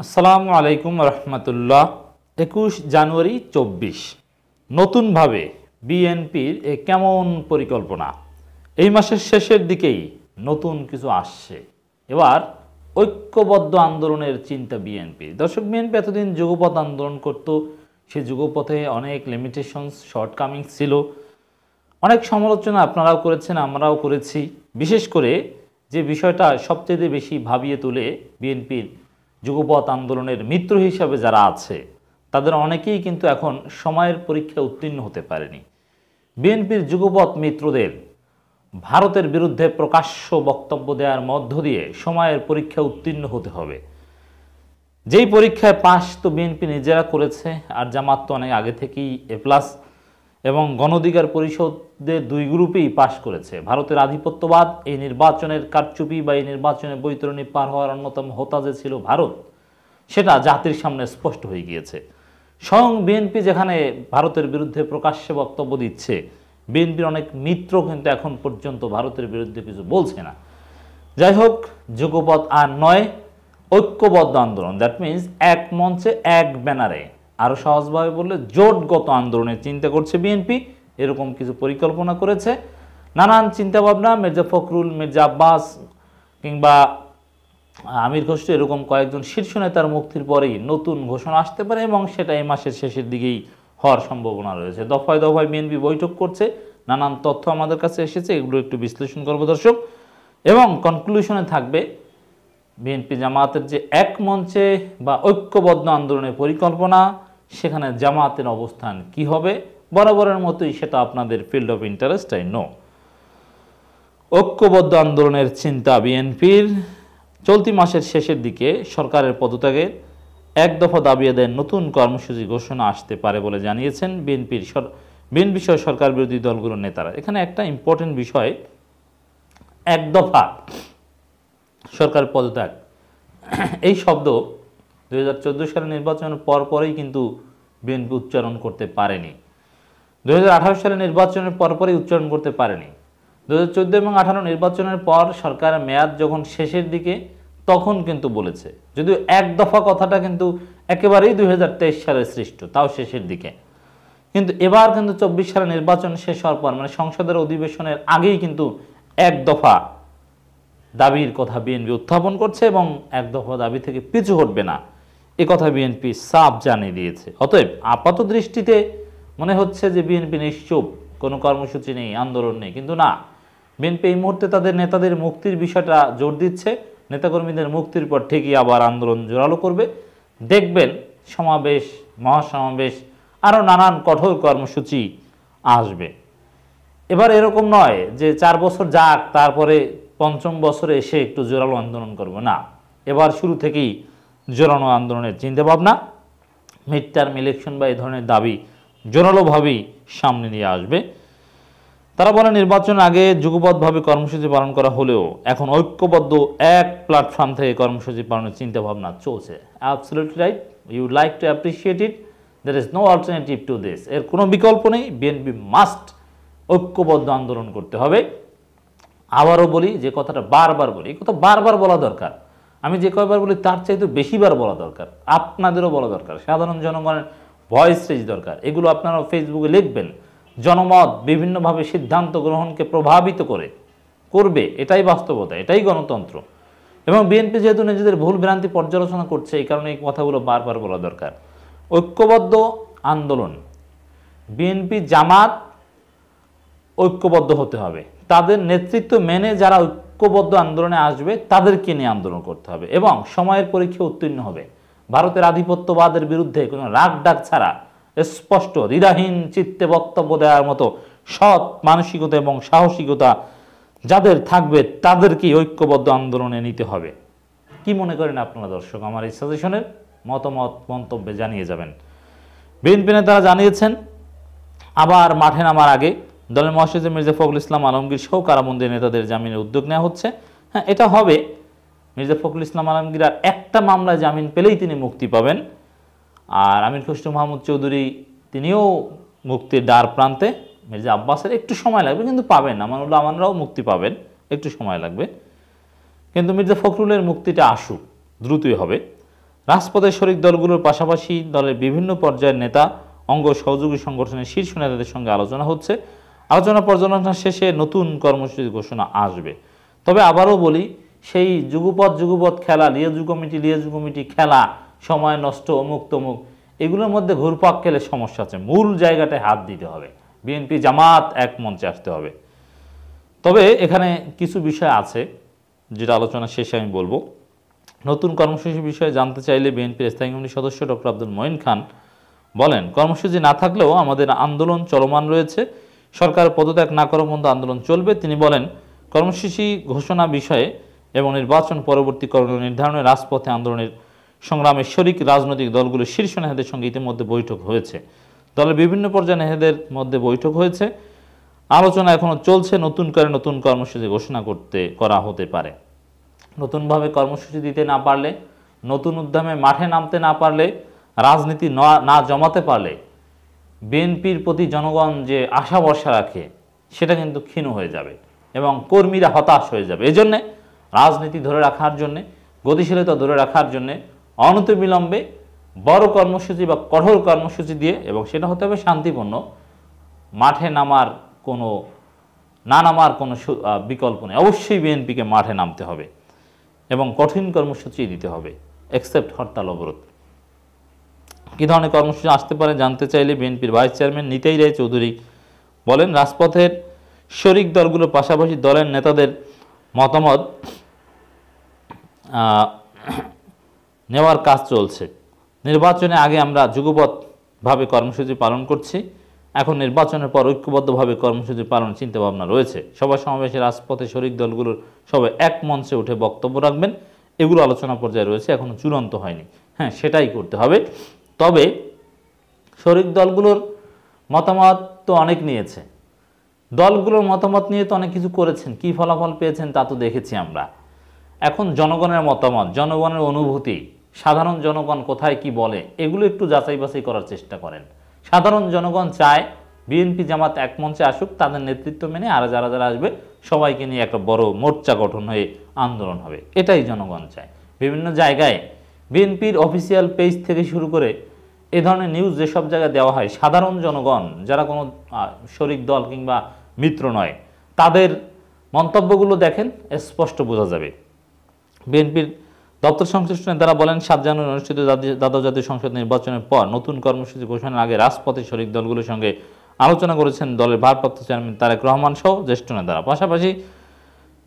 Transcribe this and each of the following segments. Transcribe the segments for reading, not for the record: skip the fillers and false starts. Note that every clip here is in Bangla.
আসসালামু আলাইকুম রহমতুল্লাহ। 21 জানুয়ারি 24 নতুনভাবে বিএনপির কেমন পরিকল্পনা। এই মাসের শেষের দিকেই নতুন কিছু আসছে। এবার ঐক্যবদ্ধ আন্দোলনের চিন্তা বিএনপি। দর্শক, বিএনপি এতদিন যুগপথ আন্দোলন করত। সে যুগপথে অনেক লিমিটেশনস, শর্টকামিংস ছিল, অনেক সমালোচনা আপনারাও করেছেন, আমরাও করেছি। বিশেষ করে যে বিষয়টা সবচেয়ে বেশি ভাবিয়ে তোলে বিএনপির যুগপথ আন্দোলনের মিত্র হিসাবে যারা আছে তাদের অনেকেই কিন্তু এখন সময়ের পরীক্ষায় উত্তীর্ণ হতে পারেনি। বিএনপির যুগপথ মিত্রদের ভারতের বিরুদ্ধে প্রকাশ্য বক্তব্য দেওয়ার মধ্য দিয়ে সময়ের পরীক্ষায় উত্তীর্ণ হতে হবে। যেই পরীক্ষায় পাশ তো বিএনপি নিজেরা করেছে, আর জামাত তো অনেক আগে থেকেই এ+, এবং গণ অধিকার পরিষদের দুই গ্রুপেই পাশ করেছে। ভারতের আধিপত্যবাদ, এই নির্বাচনের কারচুপি বা এই নির্বাচনের বৈতরণী পার হওয়ার অন্যতম হোতা যে ছিল ভারত, সেটা জাতির সামনে স্পষ্ট হয়ে গিয়েছে। স্বয়ং বিএনপি যেখানে ভারতের বিরুদ্ধে প্রকাশ্যে বক্তব্য দিচ্ছে, বিএনপির অনেক মিত্র কিন্তু এখন পর্যন্ত ভারতের বিরুদ্ধে কিছু বলছে না। যাই হোক, যুগপথ আর নয়, ঐক্যবদ্ধ আন্দোলন, দ্যাট মিনস এক মঞ্চে এক ব্যানারে, আরও সহজভাবে বললে জোটগত আন্দোলনের চিন্তা করছে বিএনপি। এরকম কিছু পরিকল্পনা করেছে, নানান চিন্তাভাবনা। মির্জা ফখরুল, মির্জা আব্বাস কিংবা আমির খসরু এরকম কয়েকজন শীর্ষ নেতার মুক্তির পরেই নতুন ঘোষণা আসতে পারে, এবং সেটা এই মাসের শেষের দিকেই হওয়ার সম্ভাবনা রয়েছে। দফায় দফায় বিএনপি বৈঠক করছে, নানান তথ্য আমাদের কাছে এসেছে, এগুলো একটু বিশ্লেষণ করব দর্শক, এবং কনক্লুশনে থাকবে বিএনপি জামাতের যে এক মঞ্চে বা ঐক্যবদ্ধ আন্দোলনের পরিকল্পনা, সেখানে জামাতের অবস্থান কি হবে। বরাবরের মতোই সেটা আপনাদের field of interest, I know. ঐক্যবদ্ধ আন্দোলনের চিন্তা বিএনপির। চলতি মাসের শেষের দিকে সরকারের পদত্যাগের এক দফা দাবি আদায়ের নতুন কর্মসূচি ঘোষণা আসতে পারে বলে জানিয়েছেন বিএনপি সহ সরকার বিরোধী দলগুলোর নেতারা। এখানে একটা ইম্পর্টেন্ট বিষয়, এক দফা সরকারের পদত্যাগ, এই শব্দ 2014 সালের নির্বাচনের পরপরই কিন্তু বিএনপি উচ্চারণ করতে পারেনি। 2018 সালের নির্বাচনের পরপরই উচ্চারণ করতে পারেনি। 2014 এবং 2018 নির্বাচনের পর সরকারের মেয়াদ যখন শেষের দিকে, তখন কিন্তু বলেছে। যদিও এক দফা কথাটা কিন্তু একেবারেই 2023 সালের সৃষ্ট, তাও শেষের দিকে। কিন্তু এবার কিন্তু 24 সালের নির্বাচন শেষ হওয়ার পর, মানে সংসদের অধিবেশনের আগেই কিন্তু এক দফা দাবির কথা বিএনপি উত্থাপন করছে, এবং এক দফা দাবি থেকে পিছু হটবে না, এ কথা বিএনপি সাফ জানিয়ে দিয়েছে। অতএব আপাত দৃষ্টিতে মনে হচ্ছে যে বিএনপি নিশ্চুপ, কোনো কর্মসূচি নেই, আন্দোলন নেই, কিন্তু না, বিএনপি এই মুহূর্তে তাদের নেতাদের মুক্তির বিষয়টা জোর দিচ্ছে। নেতাকর্মীদের মুক্তির পর ঠিকই আবার আন্দোলন জোরালো করবে। দেখবেন সমাবেশ, মহাসমাবেশ, আরও নানান কঠোর কর্মসূচি আসবে। এবার এরকম নয় যে 4 বছর যাক, তারপরে 5ম বছরে এসে একটু জোরালো আন্দোলন করবো, না, এবার শুরু থেকেই জোরালো আন্দোলনের চিন্তাভাবনা। মিড টার্ম ইলেকশন বা এই ধরনের দাবি জোরালোভাবেই সামনে নিয়ে আসবে। তারা বলে, নির্বাচনের আগে যুগপথভাবে কর্মসূচি পালন করা হলেও এখন ঐক্যবদ্ধ এক প্ল্যাটফর্ম থেকে কর্মসূচি পালনের চিন্তাভাবনা চলছে। Absolutely right, you like to appreciate it, there is no alternative to this. এর কোনো বিকল্প নেই, বিএনপি মাস্ট ঐক্যবদ্ধ আন্দোলন করতে হবে। আবারও বলি, যে কথাটা বারবার বলি, এই কথা বারবার বলা দরকার। আমি যে কয়বার বলি তার চাইতে বেশিবার বলা দরকার, আপনাদেরও বলা দরকার, সাধারণ জনগণের ভয়েস রেজ দরকার। এগুলো আপনারা ফেসবুকে লিখবেন। জনমত বিভিন্নভাবে সিদ্ধান্ত গ্রহণকে প্রভাবিত করবে, এটাই বাস্তবতা, এটাই গণতন্ত্র। এবং বিএনপি যেহেতু নিজেদের ভুল ভ্রান্তি পর্যালোচনা করছে, এই কারণে এই কথাগুলো বারবার বলা দরকার। ঐক্যবদ্ধ আন্দোলন, বিএনপি জামাত ঐক্যবদ্ধ হতে হবে। তাদের নেতৃত্ব মেনে যারা ঐক্যবদ্ধ আন্দোলনে আসবে তাদেরকে নিয়ে আন্দোলন করতে হবে, এবং সময়ের পরীক্ষা উত্তীর্ণ হবে। ভারতের আধিপত্যবাদের বিরুদ্ধে কোনো রাগ ডাক ছাড়া স্পষ্ট দ্বিধাহীন চিত্তে বক্তব্য দেওয়ার মতো সৎ মানসিকতা এবং সাহসিকতা যাদের থাকবে, তাদেরকেই ঐক্যবদ্ধ আন্দোলনে নিতে হবে। কি মনে করেন আপনারা দর্শক? আমার এই সাজেশনের মতামত মন্তব্যে জানিয়ে যাবেন। বিএনপি নেতারা জানিয়েছেন, আবার মাঠে নামার আগে দলের মহাসচিব মির্জা ফখরুল ইসলাম আলমগীর সহ কারাবন্দী নেতাদের জামিনের উদ্যোগ নেওয়া হচ্ছে। হ্যাঁ, এটা হবে। মির্জা ফখরুল ইসলাম আলমগীর আর একটা মামলায় জামিন পেলেই তিনি মুক্তি পাবেন, আর আমির খসরু মাহমুদ চৌধুরী তিনিও মুক্তির দ্বার প্রান্তে। মির্জা আব্বাসের একটু সময় লাগবে, কিন্তু পাবেন। আমানুল্লাহ আমানরাও মুক্তি পাবেন, একটু সময় লাগবে। কিন্তু মির্জা ফখরুলের মুক্তিটা আসুক, দ্রুতই হবে। রাজপথের শরিক দলগুলোর পাশাপাশি দলের বিভিন্ন পর্যায়ের নেতা, অঙ্গ সহযোগী সংগঠনের শীর্ষ নেতাদের সঙ্গে আলোচনা হচ্ছে। আলোচনা পর্যালোচনা শেষে নতুন কর্মসূচি ঘোষণা আসবে। তবে আবারও বলি, সেই যুগপৎ খেলা, লিয়াজু কমিটি খেলা, সময় নষ্ট, অমুক তমুক, এগুলোর মধ্যে ঘুরপাক খেলে সমস্যা আছে। মূল জায়গাটায় হাত দিতে হবে, বিএনপি জামাত এক মঞ্চে আসতে হবে। তবে এখানে কিছু বিষয় আছে যেটা আলোচনা শেষে আমি বলবো। নতুন কর্মসূচি বিষয়ে জানতে চাইলে বিএনপির স্থায়ী কমিটির সদস্য ডক্টর আব্দুল মঈন খান বলেন, কর্মসূচি না থাকলেও আমাদের আন্দোলন চলমান রয়েছে, সরকার পদত্যাগ না করা পর্যন্ত আন্দোলন চলবে। তিনি বলেন, কর্মসূচি ঘোষণা বিষয়ে এবং নির্বাচন পরবর্তী করণীয় নির্ধারণে রাজপথে আন্দোলনের সংগ্রামের শরিক রাজনৈতিক দলগুলোর শীর্ষ নেতাদের সঙ্গে ইতিমধ্যে বৈঠক হয়েছে। দলের বিভিন্ন পর্যায়ে নেতাদের মধ্যে বৈঠক হয়েছে, আলোচনা এখনো চলছে। নতুন কর্মসূচি ঘোষণা করা হতে পারে। নতুনভাবে কর্মসূচি দিতে না পারলে, নতুন উদ্যমে মাঠে নামতে না পারলে, রাজনীতি না জমাতে পারলে বিএনপির প্রতি জনগণ যে আশা ভরসা রাখে সেটা কিন্তু ক্ষীণ হয়ে যাবে এবং কর্মীরা হতাশ হয়ে যাবে। এজন্য রাজনীতি ধরে রাখার জন্যে, গতিশীলতা ধরে রাখার জন্যে অনতিবিলম্বে বড় কর্মসূচি বা কঠোর কর্মসূচি দিয়ে, এবং সেটা হতে হবে শান্তিপূর্ণ, মাঠে নামার কোনো বিকল্প নেই। অবশ্যই বিএনপিকে মাঠে নামতে হবে এবং কঠিন কর্মসূচি দিতে হবে, এক্সেপ্ট হরতাল অবরোধ। কী ধরনের কর্মসূচি আসতে পারে জানতে চাইলে বিএনপির ভাইস চেয়ারম্যান নিতাই রায় চৌধুরী বলেন, রাজপথের শরিক দলগুলোর পাশাপাশি দলের নেতাদের মতামত নেওয়ার কাজ চলছে। নির্বাচনে আগে আমরা যুগপৎভাবে কর্মসূচি পালন করছি, এখন নির্বাচনের পর ঐক্যবদ্ধভাবে কর্মসূচি পালন চিন্তাভাবনা রয়েছে। সভা সমাবেশে রাজপথে শরিক দলগুলোর সবাই এক মঞ্চে উঠে বক্তব্য রাখবেন, এগুলো আলোচনা পর্যায়ে রয়েছে, এখনো চূড়ান্ত হয়নি। হ্যাঁ, সেটাই করতে হবে। তবে শরিক দলগুলোর মতামত তো অনেক নিয়েছে, দলগুলোর মতামত নিয়ে তো অনেক কিছু করেছেন, কি ফলাফল পেয়েছেন তা তো দেখেছি আমরা। এখন জনগণের মতামত, জনগণের অনুভূতি, সাধারণ জনগণ কোথায় কি বলে, এগুলো একটু যাচাই বাছাই করার চেষ্টা করেন। সাধারণ জনগণ চায় বিএনপি জামাত এক মঞ্চে আসুক, তাদের নেতৃত্ব মেনে আর যারা আসবে সবাইকে নিয়ে একটা বড় মোর্চা গঠন হয়ে আন্দোলন হবে, এটাই জনগণ চায়। বিভিন্ন জায়গায় বিএনপির অফিসিয়াল পেজ থেকে শুরু করে এ ধরনের নিউজ যেসব জায়গায় দেওয়া হয়, সাধারণ জনগণ যারা কোনো শরিক দল কিংবা মিত্র নয়, তাদের মন্তব্যগুলো দেখেন, স্পষ্ট বোঝা যাবে। বিএনপির দপ্তর সংশ্লিষ্ট নেতারা বলেন, 7 জানুয়ারি অনুষ্ঠিত দ্বাদশ জাতীয় সংসদ নির্বাচনের পর নতুন কর্মসূচি ঘোষণার আগে রাজপথে শরিক দলগুলোর সঙ্গে আলোচনা করেছেন দলের ভারপ্রাপ্ত চেয়ারম্যান তারেক রহমান সহ জ্যেষ্ঠ নেতারা। পাশাপাশি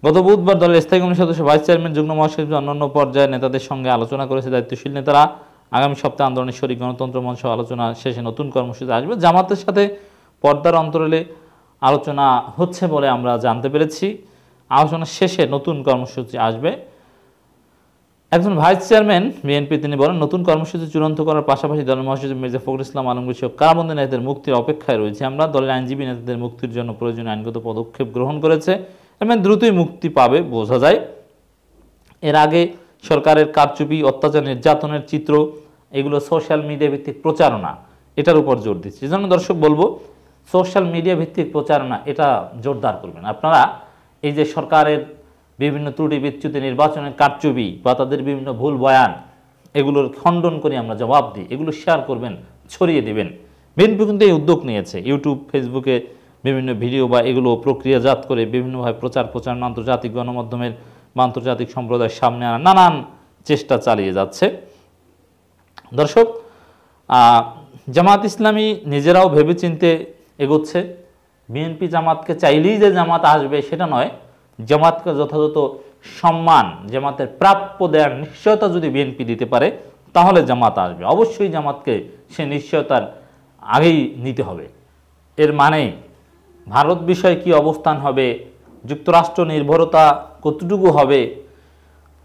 গত বুধবার দলের স্থায়ী কমিটির সদস্য, ভাইস চেয়ারম্যান, যুগ্ম মহাসচিব, অন্যান্য পর্যায়ের নেতাদের সঙ্গে আলোচনা করেছে দায়িত্বশীল নেতারা। আগামী সপ্তাহে আন্দোলনের শরিক গণতন্ত্র মঞ্চ আলোচনা শেষে নতুন কর্মসূচি আসবে। জামাতের সাথে পর্দার অন্তরালে আলোচনা হচ্ছে বলে আমরা জানতে পেরেছি। আলোচনা শেষে নতুন কর্মসূচি আসবে। একজন ভাইস চেয়ারম্যান বিএনপি, তিনি বলেন, নতুন কর্মসূচি চূড়ান্ত করার পাশাপাশি দলের মহাসচিব মির্জা ফখরুল ইসলাম আলমগীর সহ কারাবন্দী নেতাদের মুক্তির অপেক্ষায় রয়েছে আমরা। দলের আইনজীবী নেতাদের মুক্তির জন্য প্রয়োজনীয় আইনগত পদক্ষেপ গ্রহণ করেছে এবং দ্রুতই মুক্তি পাবে বোঝা যায়। এর আগে সরকারের কারচুপি, অত্যাচার, নির্যাতনের চিত্র, এগুলো সোশ্যাল মিডিয়া ভিত্তিক প্রচারণা, এটার উপর জোর দিচ্ছে। এই জন্য দর্শক বলবো, সোশ্যাল মিডিয়া ভিত্তিক প্রচারণা এটা জোরদার করবেন আপনারা। এই যে সরকারের বিভিন্ন ত্রুটি বিচ্যুতি, নির্বাচনের কারচুপি বা তাদের বিভিন্ন ভুল বয়ান, এগুলোর খণ্ডন করে আমরা জবাব দিই, এগুলো শেয়ার করবেন, ছড়িয়ে দিবেন। বিএনপি কিন্তু এই উদ্যোগ নিয়েছে, ইউটিউব, ফেসবুকে বিভিন্ন ভিডিও বা এগুলো প্রক্রিয়াজাত করে বিভিন্নভাবে প্রচারণা আন্তর্জাতিক গণমাধ্যমের বা আন্তর্জাতিক সম্প্রদায়ের সামনে আনার নানান চেষ্টা চালিয়ে যাচ্ছে। দর্শক, জামাত ইসলামী নিজেরাও ভেবেচিন্তে এগোচ্ছে। বিএনপি জামাতকে চাইলেই যে জামাত আসবে সেটা নয়, জামাতকে যথাযথ সম্মান, জামাতের প্রাপ্য দেওয়ার নিশ্চয়তা যদি বিএনপি দিতে পারে তাহলে জামাত আসবে। অবশ্যই জামাতকে সে নিশ্চয়তার আগেই নিতে হবে। এর মানে ভারত বিষয়ে কি অবস্থান হবে, যুক্তরাষ্ট্র নির্ভরতা কতটুকু হবে,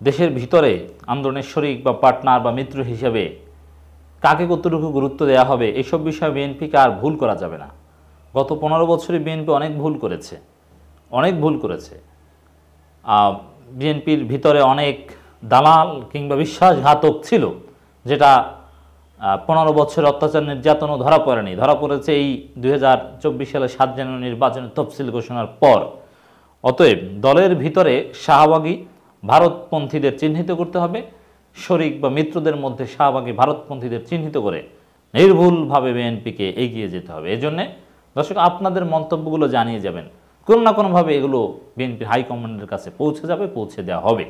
দেশের ভিতরে আন্দোলনের শরিক বা পার্টনার বা মিত্র হিসেবে কাকে কতটুকু গুরুত্ব দেওয়া হবে, এসব বিষয়ে বিএনপিকে আর ভুল করা যাবে না। গত 15 বছরে বিএনপি অনেক ভুল করেছে। বিএনপির ভিতরে অনেক দালাল কিংবা বিশ্বাসঘাতক ছিল, যেটা 15 বছরের অত্যাচার নির্যাতনও ধরা পড়েনি। ধরা পড়েছে এই 2024 সালে 7 জানুয়ারি নির্বাচনের তফসিল ঘোষণার পর। অতএব দলের ভিতরে শাহবাগী ভারতপন্থীদের চিহ্নিত করতে হবে, শরিক বা মিত্রদের মধ্যে শাহবাগী ভারতপন্থীদের চিহ্নিত করে নির্ভুলভাবে বিএনপিকে এগিয়ে যেতে হবে। এজন্য দর্শক আপনাদের মন্তব্যগুলো জানিয়ে যাবেন, কোনো না কোনোভাবে এগুলো বিএনপির হাইকমান্ডের কাছে পৌঁছে যাবে, পৌঁছে দেওয়া হবে।